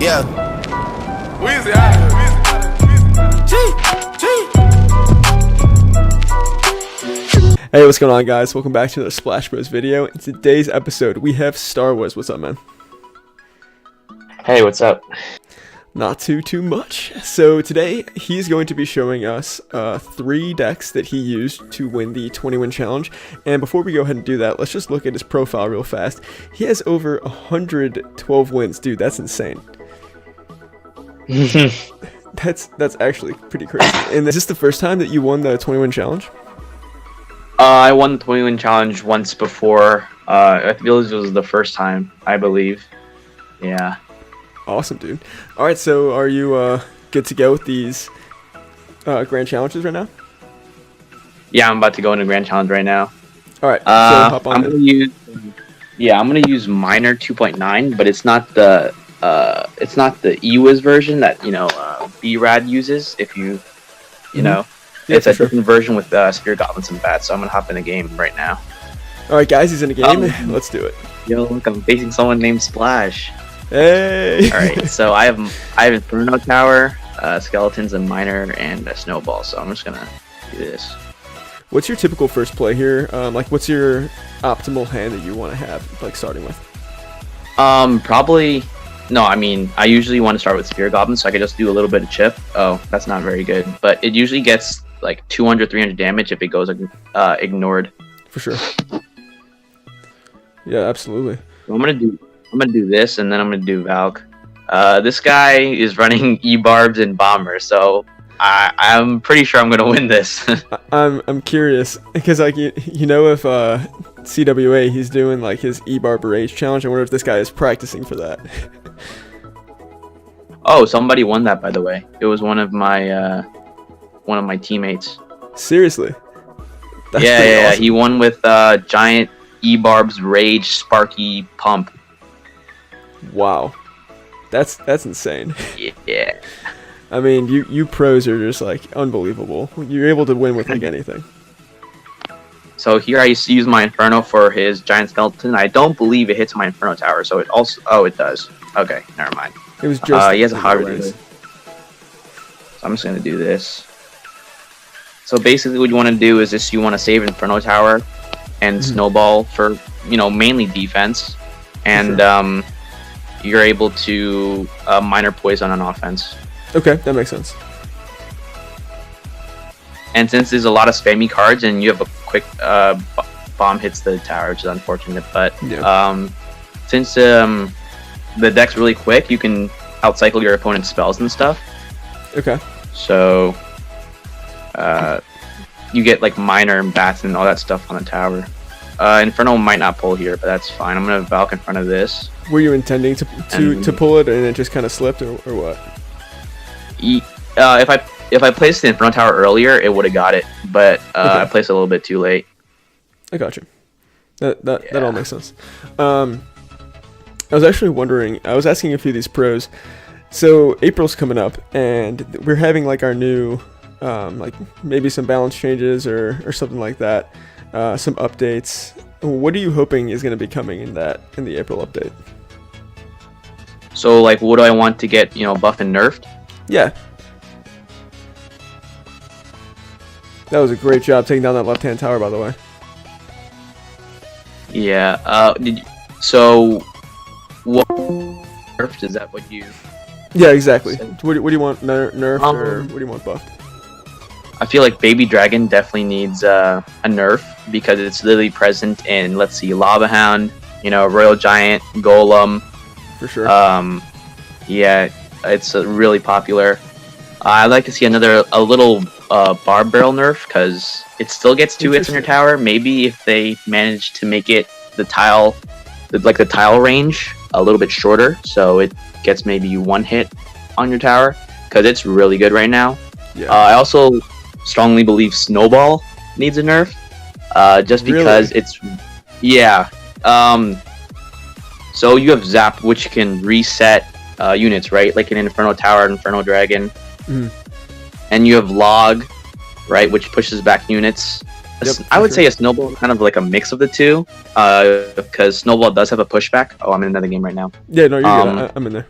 Yeah. Weezy, Hey, what's going on, guys? Welcome back to another Splash Bros video. In today's episode, we have Star Wars. What's up, man? Hey, what's up? Not too much. So today, he's going to be showing us 3 decks that he used to win the 20-win challenge. And before we go ahead and do that, let's just look at his profile real fast. He has over 112 wins. Dude, that's insane. That's actually pretty crazy. And is this the first time that you won the 20-win challenge? I won the 20-win challenge once before. I feel this was the first time, I believe. Yeah. Awesome, dude. All right, so are you good to go with these grand challenges right now? Yeah, I'm about to go into grand challenge right now. All right, so hop on. I'm gonna use Miner 2.9, but it's not the EWIS version that BRAD uses. If you know. Yeah, it's a different version with Spirit Goblins and Bats, so I'm gonna hop in the game right now. Alright guys, he's in the game. Let's do it. Yo, look, I'm facing someone named Splash. Hey! Alright, so I have Inferno Tower, Skeletons, and Miner, and a Snowball, so I'm just gonna do this. What's your typical first play here? What's your optimal hand that you want to have, like, starting with? Probably... No, I mean, I usually want to start with Spirit Goblins, so I could just do a little bit of chip. Oh, that's not very good. But it usually gets like 200, 300 damage if it goes ignored. For sure. Yeah, absolutely. So I'm gonna do this, and then I'm gonna do Valk. This guy is running E-Barbs and Bomber, so I'm pretty sure I'm gonna win this. I'm curious because like if CWA he's doing like his E-Barb Rage challenge. I wonder if this guy is practicing for that. Oh, somebody won that, by the way. It was one of my teammates. Seriously? That's yeah. awesome. He won with giant E-Barb's Rage Sparky Pump. Wow, that's insane. Yeah. I mean, you pros are just like unbelievable. You're able to win with like anything. So here I used to use my Inferno for his giant skeleton. I don't believe it hits my Inferno Tower, so it also... Oh, it does. Okay, never mind. It was just... he has a hot reducer. So I'm just going to do this. So basically what you want to do is you want to save Inferno Tower and Snowball for, mainly defense. And you're able to Miner Poison on offense. Okay, that makes sense. And since there's a lot of spammy cards and you have a quick bomb hits the tower, which is unfortunate, but since the deck's really quick, you can outcycle your opponent's spells and stuff. Okay. So you get like Miner and Bats and all that stuff on the tower. Inferno might not pull here, but that's fine. I'm gonna Valk in front of this. Were you intending to pull it and it just kind of slipped, or what? If I placed the Inferno Tower earlier, it would have got it, but I placed it a little bit too late. I got you. That all makes sense. I was actually wondering, I was asking a few of these pros. So April's coming up, and we're having like our new, like maybe some balance changes or something like that, some updates. What are you hoping is going to be coming in the April update? So like, what do I want to get, buffed and nerfed? Yeah. That was a great job taking down that left-hand tower, by the way. Yeah. So what nerfed? Is that what you? Yeah, exactly. What do you want nerfed or what do you want buffed? I feel like Baby Dragon definitely needs a nerf because it's literally present in, let's see, Lava Hound, Royal Giant, Golem. For sure. Yeah, it's really popular. I'd like to see a little Barb Barrel nerf because it still gets 2 hits in your tower. Maybe if they manage to make it the tile range a little bit shorter, so it gets maybe 1 hit on your tower because it's really good right now. Yeah. I also strongly believe Snowball needs a nerf, just because it's So you have Zap, which can reset units, right? Like an Inferno Tower, Inferno Dragon. And you have Log, right, which pushes back units. I would say a Snowball is kind of like a mix of the two, because Snowball does have a pushback. Oh, I'm in another game right now. Yeah, no, you're good. I'm in there.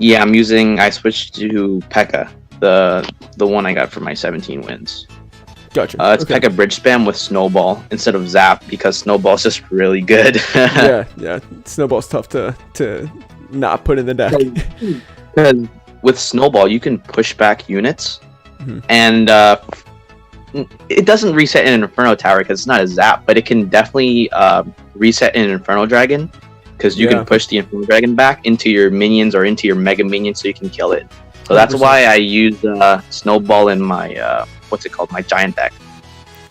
Yeah, I switched to P.E.K.K.A, the one I got for my 17 wins. Gotcha. It's okay. P.E.K.K.A bridge spam with Snowball instead of Zap because Snowball's just really good. yeah. Snowball's tough to not put in the deck. Because with Snowball, you can push back units, and it doesn't reset in an Inferno Tower because it's not a Zap, but it can definitely reset in an Inferno Dragon because you can push the Inferno Dragon back into your minions or into your Mega Minions so you can kill it. So that's 100%. Why I use Snowball in my what's it called, my Giant deck,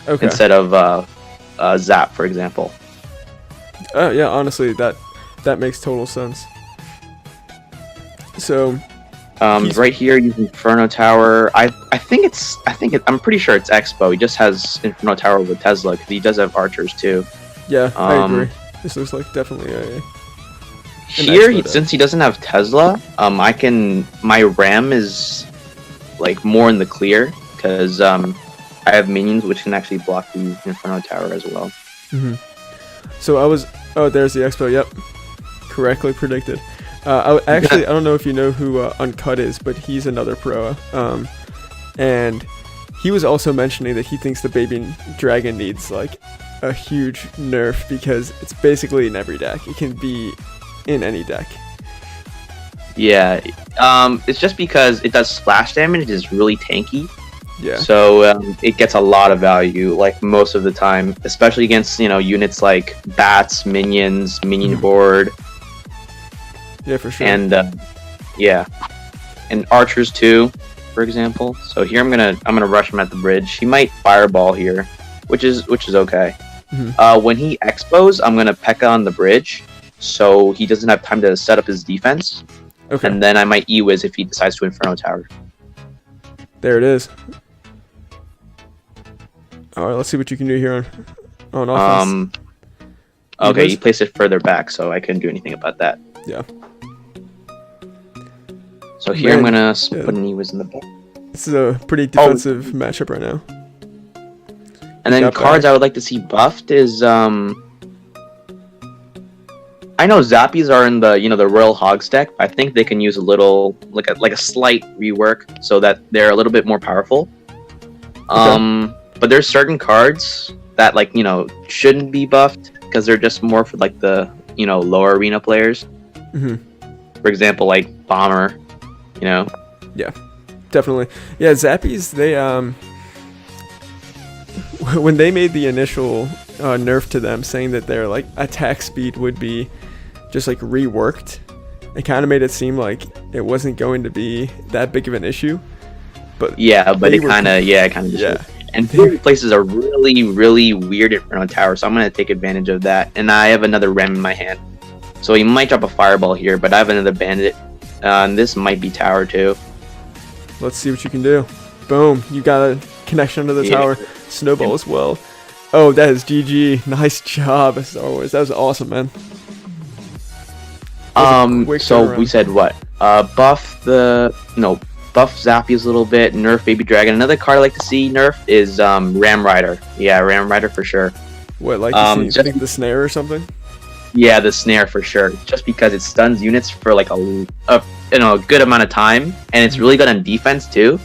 instead of Zap, for example. Yeah, honestly, that makes total sense. So, right here, using Inferno Tower. I'm pretty sure it's Expo. He just has Inferno Tower with Tesla because he does have archers too. Yeah, I agree. This looks like definitely here, since he doesn't have Tesla, my RAM is like more in the clear because I have minions which can actually block the Inferno Tower as well. So there's the Expo. Yep, correctly predicted. I don't know if you know who Uncut is, but he's another pro. And he was also mentioning that he thinks the Baby Dragon needs like a huge nerf because it's basically in every deck. It can be in any deck. Yeah, it's just because it does splash damage. It is really tanky. Yeah. So it gets a lot of value, like most of the time, especially against units like bats, minions, minion board. Yeah, for sure. And yeah, and archers too, for example. So here I'm gonna rush him at the bridge. He might fireball here, which is okay. When he expos, I'm gonna P.E.K.K.A on the bridge, so he doesn't have time to set up his defense. Okay. And then I might E-Wiz if he decides to Inferno Tower. There it is. All right, let's see what you can do here on offense. Okay, you placed it further back, so I couldn't do anything about that. Yeah. So here I'm gonna put an E-Wiz in the back. This is a pretty defensive matchup right now. And then cards I would like to see buffed is I know Zappies are in the Royal Hogs deck. But I think they can use a little like a slight rework so that they're a little bit more powerful. But there's certain cards that shouldn't be buffed because they're just more for like the lower arena players. For example, like Bomber. Yeah, definitely. Yeah, Zappies, they when they made the initial nerf to them, saying that their like attack speed would be just like reworked, it kind of made it seem like it wasn't going to be that big of an issue. But it kind of just. And places are really, really weird Inferno Tower, so I'm going to take advantage of that. And I have another Rem in my hand. So he might drop a Fireball here, but I have another Bandit. And this might be Tower too. Let's see what you can do. Boom. You got a connection to the tower. Snowball as well. Oh, that is GG. Nice job, as always. That was awesome, man. So we said what? Buff Zappies a little bit, nerf Baby Dragon. Another card I like to see nerf is Ram Rider. Yeah, Ram Rider for sure. What, like to see the snare or something? Yeah, the snare for sure. Just because it stuns units for like a good amount of time, and it's really good on defense too.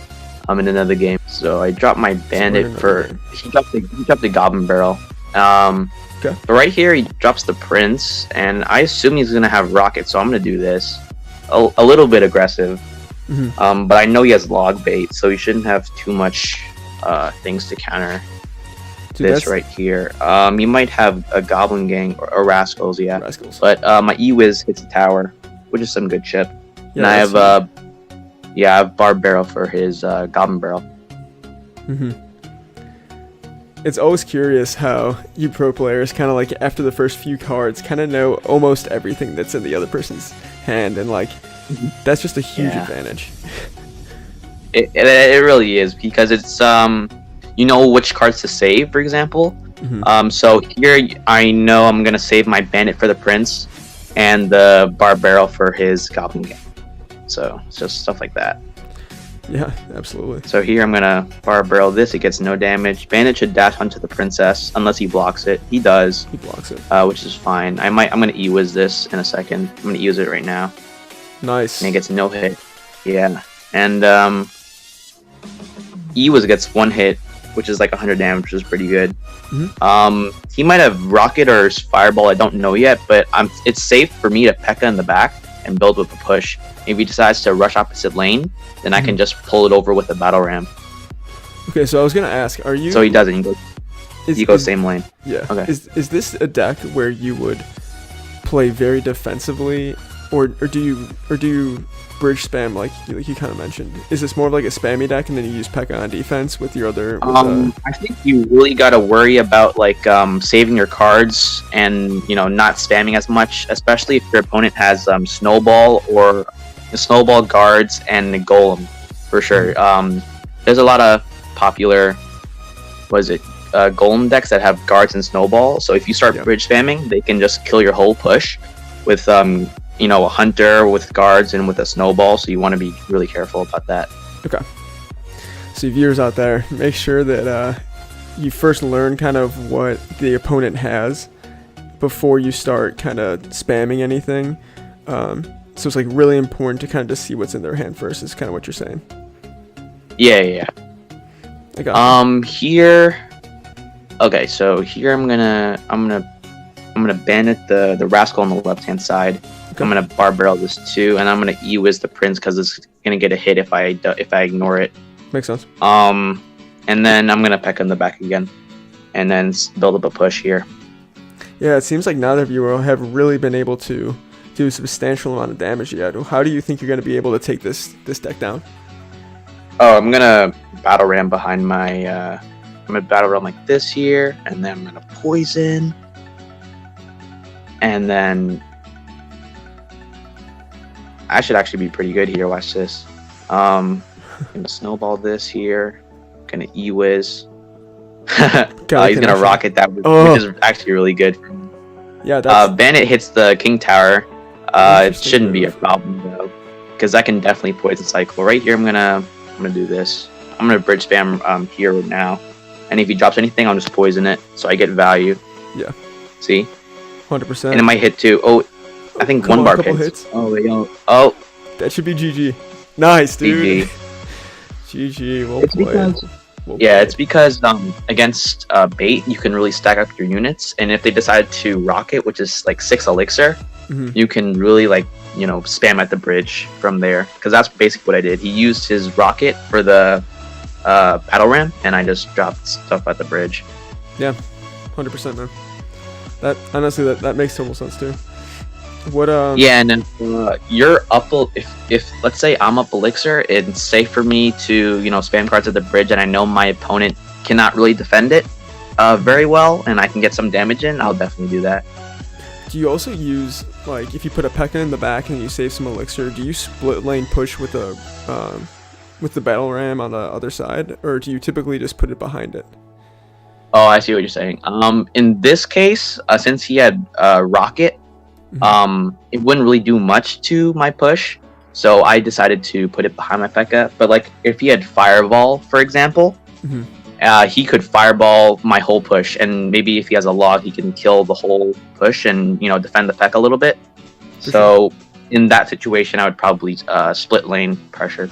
In another game, so I dropped my Bandit he dropped the Goblin Barrel. But right here he drops the Prince, and I assume he's gonna have Rocket, so I'm gonna do this a little bit aggressive. But I know he has Log Bait, so he shouldn't have too much things to counter this right here. You might have a Goblin Gang or Rascals, yeah. Rascals. But my E-Wiz hits the tower, which is some good chip. Yeah, and I have Barb Barrel for his Goblin Barrel. It's always curious how you pro players kind of like after the first few cards kind of know almost everything that's in the other person's hand, and like that's just a huge advantage. It really is, because it's which cards to save, for example. So here I know I'm gonna save my Bandit for the Prince and the Barb Barrel for his Goblin Gang. So it's just stuff like that. Yeah, absolutely. So here I'm gonna Barb Barrel this. It gets no damage. Bandit should dash onto the Princess unless he blocks it. He does. He blocks it. Which is fine. I'm gonna E-Wiz this in a second. I'm gonna use it right now. Nice. and he gets no hit. Yeah, and Ewis gets 1 hit, which is like 100 damage, which is pretty good. He might have rocket or fireball, I don't know yet, but it's safe for me to P.E.K.K.A in the back and build with a push. If he decides to rush opposite lane, then I can just pull it over with a battle ram. Okay, so I was gonna ask, are you? So he doesn't. He goes same lane. Yeah. Okay. Is this a deck where you would play very defensively, or do you bridge spam like you kind of mentioned? Is this more of like a spammy deck, and then you use P.E.K.K.A on defense with your other? I think you really gotta worry about like saving your cards and not spamming as much, especially if your opponent has snowball or the snowball guards and the golem for sure. There's a lot of popular golem decks that have guards and snowball, so if you start bridge spamming, they can just kill your whole push with a hunter with guards and with a snowball, so you want to be really careful about that. Okay. So viewers out there, make sure that you first learn kind of what the opponent has before you start kind of spamming anything. So it's like really important to kind of just see what's in their hand first, is kind of what you're saying. Yeah. I got here. Okay, so here I'm gonna bandit the rascal on the left hand side. Okay. I'm gonna bar barrel this too, and I'm gonna E-Wiz the prince because it's gonna get a hit if I ignore it. Makes sense. And then I'm gonna P.E.K.K.A in the back again, and then build up a push here. Yeah, it seems like neither of you have really been able to do a substantial amount of damage yet. How do you think you're gonna be able to take this deck down? Oh, I'm gonna battle ram behind my. I'm gonna battle ram like this here, and then I'm gonna poison, and then I should actually be pretty good here. Watch this. I'm gonna snowball this here. Gonna E-Wiz. He's gonna rocket that, which is actually really good. Yeah. That's... Bandit hits the king tower. It shouldn't be a problem though, because I can definitely poison cycle. Right here, I'm gonna do this. I'm gonna bridge spam here right now, and if he drops anything, I'll just poison it, so I get value. Yeah. See? 100%. And it might hit too. Oh, I think one bar hits. Oh, wait, oh. That should be GG. Nice, dude. GG. Well played. It's because against bait, you can really stack up your units, and if they decide to rocket, which is like 6 elixir, you can really like spam at the bridge from there, because that's basically what I did. He used his rocket for the battle ram, and I just dropped stuff at the bridge. Yeah, 100%, man. That honestly, that makes total sense too. What Yeah, and then you're up. If let's say I'm up elixir, it's safe for me to spam cards at the bridge, and I know my opponent cannot really defend it very well, and I can get some damage in. I'll definitely do that. Do you also use, like, if you put a P.E.K.K.A in the back and you save some elixir, do you split lane push with the battle ram on the other side, or do you typically just put it behind it? Oh, I see what you're saying. In this case, since he had rocket, it wouldn't really do much to my push, so I decided to put it behind my P.E.K.K.A. But like, if he had fireball, for example, he could fireball my whole push, and maybe if he has a log, he can kill the whole push and defend the P.E.K.K.A a little bit. So in that situation, I would probably split lane pressure.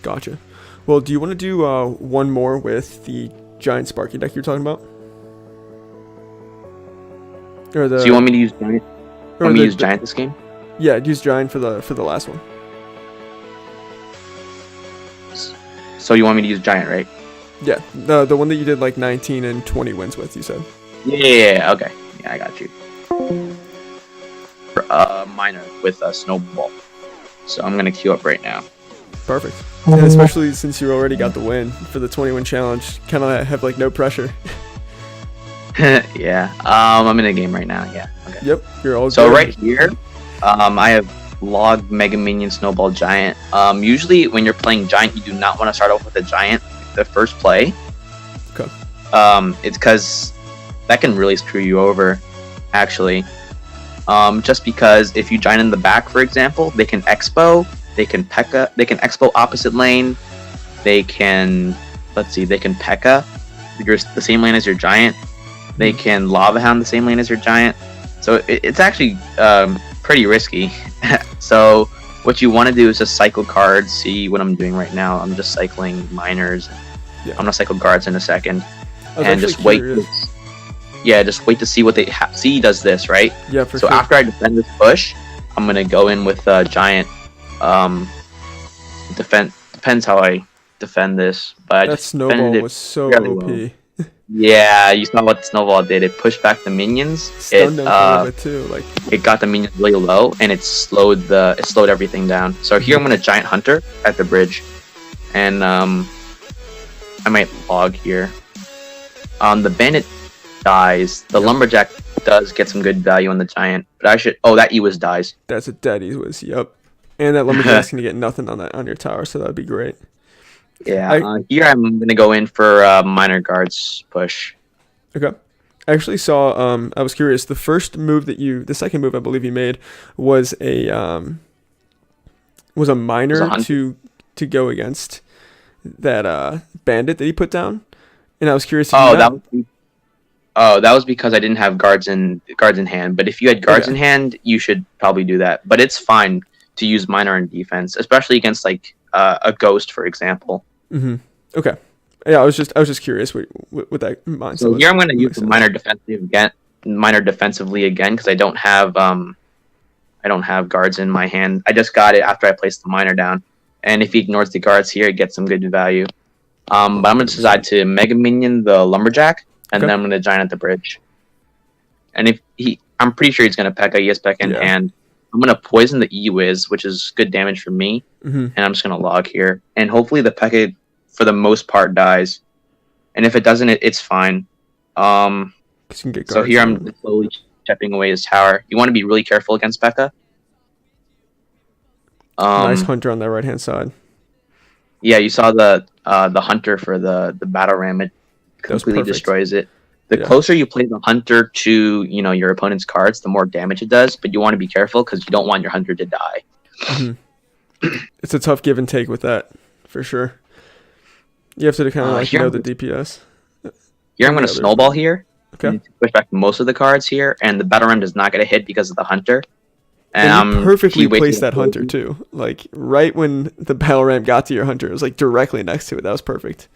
Gotcha. Well, do you want to do one more with the giant Sparky deck you're talking about? Or the? So you want me to use giant? Want me to use giant this game? Yeah, use giant for the last one. So you want me to use giant, right? Yeah, the one that you did like 19 and 20 wins with, you said. Yeah, okay. Yeah, I got you. Minor with a snowball. So I'm gonna queue up right now. Perfect. And especially since you already got the win for the 20-win challenge, kind of have like no pressure. Yeah. I'm in a game right now. Yeah. Okay. Yep. You're all so good. Right here, I have log, mega minion, snowball, giant. Usually when you're playing giant, you do not want to start off with a giant the first play. Okay. It's because that can really screw you over, actually. Just because if you giant in the back, for example, they can expo, they can P.E.K.K.A, they can expo opposite lane, they can, they can P.E.K.K.A the same lane as your giant, they can lava hound the same lane as your giant. So it's actually pretty risky. So what you want to do is just cycle cards. See what I'm doing right now. I'm just cycling miners. Yeah. I'm gonna cycle guards in a second, I was and actually just wait. curious. Just wait to see what they see. He does this right. Yeah, for So sure. after I defend this push, I'm gonna go in with a giant. Depends how I defend this, but I That just snowball defended it was so fairly OP. well. Yeah, you saw what the snowball did. It pushed back the minions. Stunned them for a little bit too. Like, It got the minions really low, and it slowed everything down. So here I'm gonna giant hunter at the bridge, and I might log here. The bandit dies. The lumberjack does get some good value on the giant, but I should. Oh, that Ewis dies. that's a dead was. Yep. And that lumberjack's gonna get nothing on your tower, so that'd be great. Yeah. Here I'm gonna go in for minor guards push. Okay. I actually saw. I was curious. The second move I believe you made was a miner hunter. to go against that bandit that he put down, and I was curious. That was because I didn't have guards in hand. But if you had guards in hand, you should probably do that. But it's fine to use miner in defense, especially against like a ghost, for example. Mm-hmm. Okay. Yeah, I was just curious what that mindset So was. here I'm going to use the miner defensively again because I don't have guards in my hand. I just got it after I placed the miner down, and if he ignores the guards here, it gets some good value. But I'm going to decide to mega minion the lumberjack, and then I'm going to giant at the bridge. And I'm pretty sure he's going to P.E.K.K.A. He has P.E.K.K.A. in hand. I'm going to poison the E-Wiz, which is good damage for me, and I'm just going to log here. And hopefully the P.E.K.K.A. for the most part dies. And if it doesn't, it's fine. So here I'm slowly chipping away his tower. You want to be really careful against P.E.K.K.A. Nice hunter on that right hand side. Yeah, you saw the hunter for the battle ram. It completely destroys it. The closer you play the hunter to your opponent's cards, the more damage it does. But you want to be careful because you don't want your hunter to die. It's a tough give and take with that, for sure. You have to kind of know the DPS. Here I'm going to snowball here. Okay. Push back most of the cards here, and the battle ram does not get a hit because of the hunter. And you perfectly placed that hunter too. Like right when the battle ram got to your hunter, it was like directly next to it. That was perfect.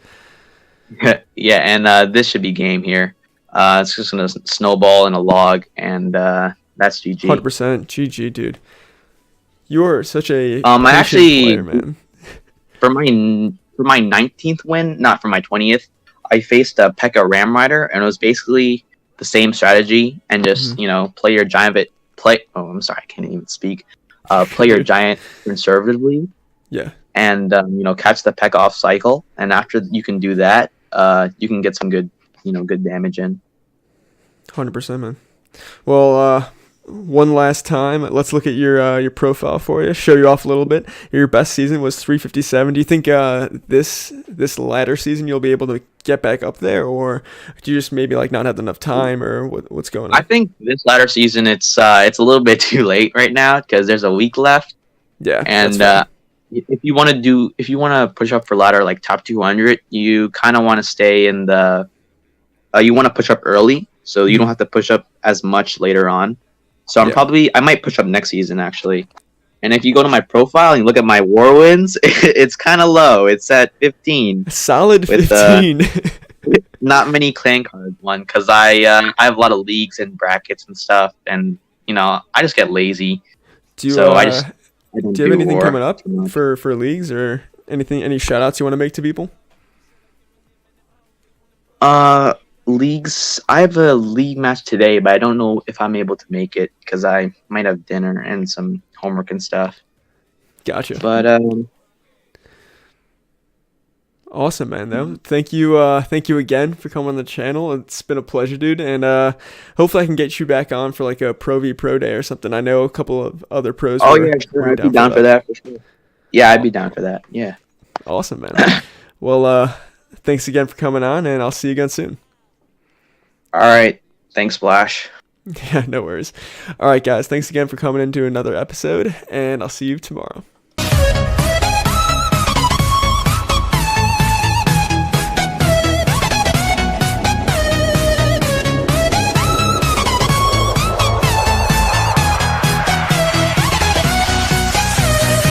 Yeah, and this should be game here. It's just gonna snowball in a log, and that's GG. 100% GG, dude. You're such a I actually player, man. For my 19th win, not for my 20th, I faced a P.E.K.K.A. Ram Rider, and it was basically the same strategy, and just play your giant I'm sorry, I can't even speak. Play your giant conservatively. Yeah. And catch the P.E.K.K.A. off cycle, and after you can do that, you can get some good damage in. 100%, man. Well, one last time, let's look at your profile for you. Show you off a little bit. Your best season was 357. Do you think this latter season you'll be able to get back up there, or do you just maybe not have enough time, or what's going on? I think this latter season it's a little bit too late right now because there's a week left. Yeah, and if you want to push up for ladder like top 200, you kind of want to stay in the. You want to push up early, so you don't have to push up as much later on. So I might push up next season actually. And if you go to my profile and you look at my war wins, it's kind of low. It's at 15. Solid 15. Not many clan cards won because I have a lot of leagues and brackets and stuff, and I just get lazy. Do you have anything coming up for leagues or anything? Any shout outs you want to make to people? Leagues. I have a league match today, but I don't know if I'm able to make it because I might have dinner and some homework and stuff. Gotcha. But awesome, man. Though, thank you again for coming on the channel. It's been a pleasure, dude. And hopefully I can get you back on for like a Pro v Pro Day or something. I know a couple of other pros. Oh yeah, sure. I'd be down for that for sure. Yeah, I'd be down for that. Yeah. Awesome, man. Well, thanks again for coming on, and I'll see you again soon. All right. Thanks, Splash. Yeah, no worries. All right, guys. Thanks again for coming into another episode, and I'll see you tomorrow.